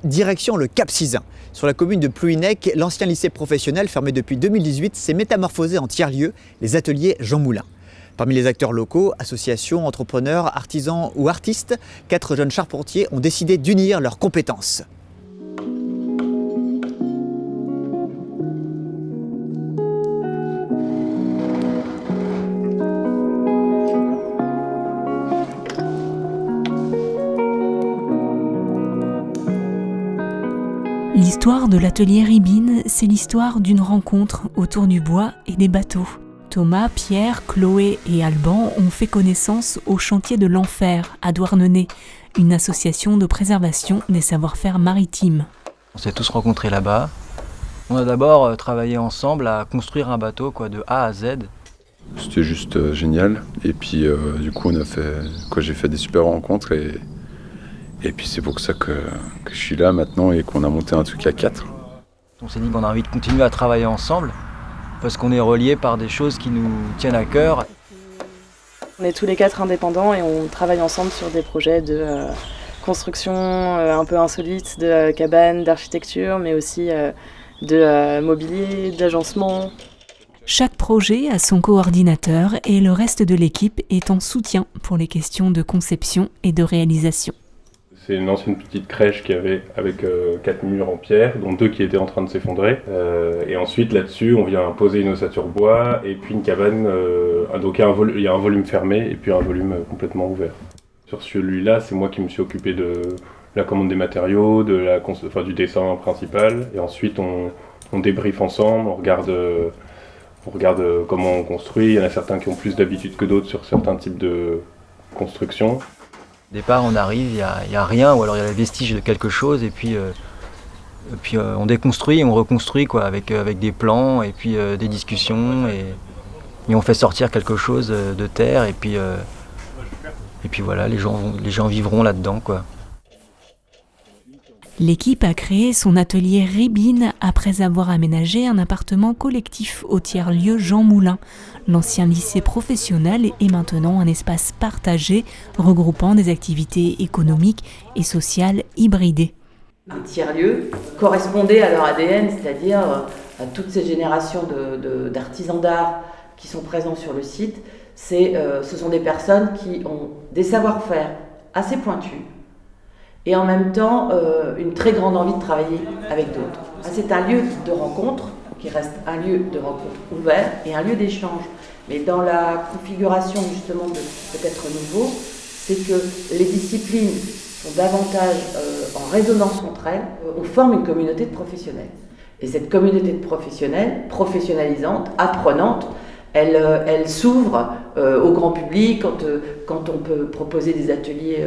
Direction le Cap Sizun. Sur la commune de Plouhinec, l'ancien lycée professionnel fermé depuis 2018 s'est métamorphosé en tiers-lieu, les ateliers Jean Moulin. Parmi les acteurs locaux, associations, entrepreneurs, artisans ou artistes, 4 jeunes charpentiers ont décidé d'unir leurs compétences. L'histoire de l'atelier Ribine, c'est l'histoire d'une rencontre autour du bois et des bateaux. Thomas, Pierre, Chloé et Alban ont fait connaissance au chantier de l'Enfer à Douarnenez, une association de préservation des savoir-faire maritimes. On s'est tous rencontrés là-bas. On a d'abord travaillé ensemble à construire un bateau de A à Z. C'était juste génial. Et puis du coup j'ai fait des super rencontres et puis c'est pour ça que je suis là maintenant et qu'on a monté un truc à 4. On s'est dit qu'on a envie de continuer à travailler ensemble parce qu'on est reliés par des choses qui nous tiennent à cœur. On est tous les 4 indépendants et on travaille ensemble sur des projets de construction un peu insolites, de cabanes, d'architecture, mais aussi de mobilier, d'agencement. Chaque projet a son coordinateur et le reste de l'équipe est en soutien pour les questions de conception et de réalisation. C'est une ancienne petite crèche qu'il y avait avec 4 murs en pierre, dont 2 qui étaient en train de s'effondrer. Et ensuite, là-dessus, on vient poser une ossature bois et puis une cabane. Donc il y a un volume fermé et puis un volume complètement ouvert. Sur celui-là, c'est moi qui me suis occupé de la commande des matériaux, du dessin principal. Et ensuite, on débriefe ensemble, on regarde comment on construit. Il y en a certains qui ont plus d'habitude que d'autres sur certains types de construction. Au départ, on arrive, il n'y a rien, ou alors il y a les vestiges de quelque chose, et puis on déconstruit, on reconstruit avec des plans, et puis des discussions, et on fait sortir quelque chose de terre, et puis voilà, les gens vivront là-dedans, L'équipe a créé son atelier Ribine après avoir aménagé un appartement collectif au tiers-lieu Jean Moulin. L'ancien lycée professionnel est maintenant un espace partagé regroupant des activités économiques et sociales hybridées. Un tiers-lieu correspondait à leur ADN, c'est-à-dire à toutes ces générations d'artisans d'art qui sont présents sur le site. Ce sont des personnes qui ont des savoir-faire assez pointus, et en même temps une très grande envie de travailler avec d'autres. C'est un lieu de rencontre, qui reste un lieu de rencontre ouvert et un lieu d'échange. Mais dans la configuration justement de peut-être nouveau, c'est que les disciplines sont davantage en résonance entre elles. On forme une communauté de professionnels. Et cette communauté de professionnels, professionnalisante, apprenante, elle s'ouvre au grand public quand on peut proposer des ateliers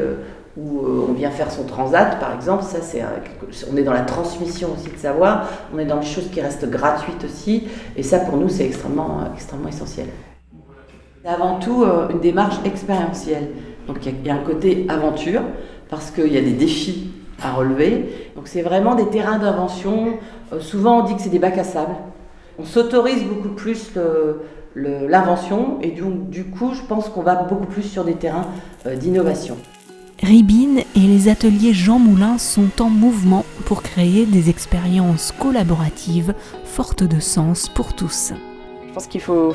où on vient faire son transat, par exemple. Ça, on est dans la transmission aussi de savoir, on est dans les choses qui restent gratuites aussi, et ça, pour nous, c'est extrêmement essentiel. C'est avant tout une démarche expérientielle. Donc, il y a un côté aventure, parce qu'il y a des défis à relever. Donc, c'est vraiment des terrains d'invention. Souvent, on dit que c'est des bacs à sable. On s'autorise beaucoup plus l'invention, et du coup, je pense qu'on va beaucoup plus sur des terrains d'innovation. Ribine et les ateliers Jean Moulin sont en mouvement pour créer des expériences collaboratives fortes de sens pour tous. Je pense qu'il faut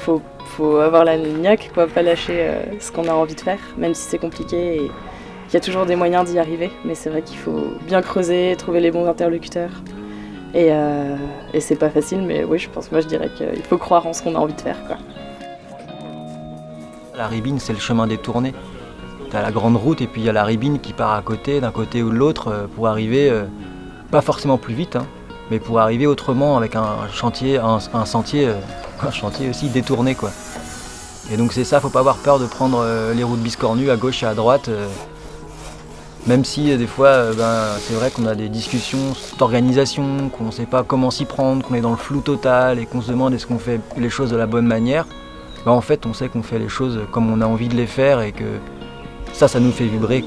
avoir la niaque, pas lâcher ce qu'on a envie de faire, même si c'est compliqué et qu'il y a toujours des moyens d'y arriver. Mais c'est vrai qu'il faut bien creuser, trouver les bons interlocuteurs. Et c'est pas facile, mais oui, je dirais qu'il faut croire en ce qu'on a envie de faire, La Ribine, c'est le chemin détourné. T'as la grande route et puis il y a la Ribine qui part à côté, d'un côté ou de l'autre, pour arriver, pas forcément plus vite, mais pour arriver autrement avec un sentier aussi détourné, Et donc c'est ça, faut pas avoir peur de prendre les routes biscornues à gauche et à droite, même si des fois, c'est vrai qu'on a des discussions d'organisation, qu'on ne sait pas comment s'y prendre, qu'on est dans le flou total et qu'on se demande est-ce qu'on fait les choses de la bonne manière. En fait, on sait qu'on fait les choses comme on a envie de les faire et que ça nous fait vibrer,